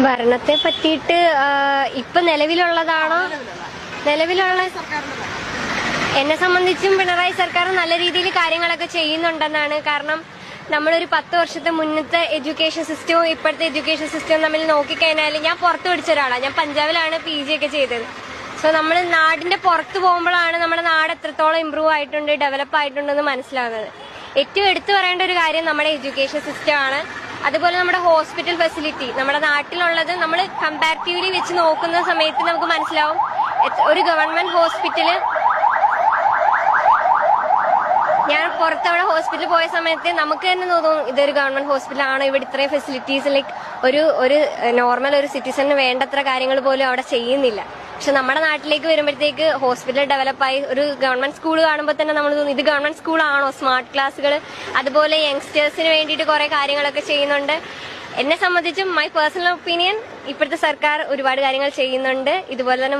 ഭരണത്തെ പറ്റിയിട്ട് ഇപ്പൊ നിലവിലുള്ള എന്നെ സംബന്ധിച്ചും പിണറായി സർക്കാർ നല്ല രീതിയിൽ കാര്യങ്ങളൊക്കെ ചെയ്യുന്നുണ്ടെന്നാണ്. കാരണം നമ്മളൊരു 10 വർഷത്തെ മുന്നത്തെ എഡ്യൂക്കേഷൻ സിസ്റ്റവും ഇപ്പോഴത്തെ എഡ്യൂക്കേഷൻ സിസ്റ്റവും തമ്മിൽ നോക്കിക്കഴിഞ്ഞാൽ, ഞാൻ പുറത്ത് പഠിച്ച ഒരാളാണ്. ഞാൻ പഞ്ചാബിലാണ് PG ഒക്കെ ചെയ്തത്. സോ നമ്മൾ നാടിന്റെ പുറത്ത് പോകുമ്പോഴാണ് നമ്മുടെ നാട് എത്രത്തോളം ഇമ്പ്രൂവ് ആയിട്ടുണ്ട്, ഡെവലപ്പ് ആയിട്ടുണ്ടെന്ന് മനസ്സിലാകുന്നത്. ഏറ്റവും എടുത്തു പറയേണ്ട ഒരു കാര്യം നമ്മുടെ എഡ്യൂക്കേഷൻ സിസ്റ്റം ആണ്. അതുപോലെ നമ്മുടെ ഹോസ്പിറ്റൽ ഫെസിലിറ്റി നമ്മുടെ നാട്ടിലുള്ളത് നമ്മൾ കമ്പാരിറ്റീവ്ലി വെച്ച് നോക്കുന്ന സമയത്ത് നമുക്ക് മനസ്സിലാവും. ഒരു ഗവൺമെന്റ് ഹോസ്പിറ്റല്, ഞാൻ പുറത്തവിടെ ഹോസ്പിറ്റലിൽ പോയ സമയത്ത് നമുക്ക് തന്നെ തോന്നും ഇതൊരു ഗവൺമെന്റ് ഹോസ്പിറ്റലാണ്, ഇവിടെ ഇത്രയും ഫെസിലിറ്റീസ് ലൈക്ക് ഒരു നോർമൽ ഒരു സിറ്റിസണിന് വേണ്ടത്ര കാര്യങ്ങൾ പോലും അവിടെ ചെയ്യുന്നില്ല. പക്ഷെ നമ്മുടെ നാട്ടിലേക്ക് വരുമ്പോഴത്തേക്ക് ഹോസ്പിറ്റൽ ഡെവലപ്പായി ഒരു ഗവൺമെന്റ് സ്കൂൾ കാണുമ്പോൾ തന്നെ നമ്മൾ തോന്നും ഇത് ഗവൺമെന്റ് സ്കൂളാണോ, സ്മാർട്ട് ക്ലാസ്സുകൾ, അതുപോലെ യങ്സ്റ്റേഴ്സിന് വേണ്ടിയിട്ട് കുറെ കാര്യങ്ങളൊക്കെ ചെയ്യുന്നുണ്ട്. എന്നെ സംബന്ധിച്ചും മൈ പേഴ്സണൽ ഒപ്പീനിയൻ ഇപ്പോഴത്തെ സർക്കാർ ഒരുപാട് കാര്യങ്ങൾ ചെയ്യുന്നുണ്ട്. ഇതുപോലെ തന്നെ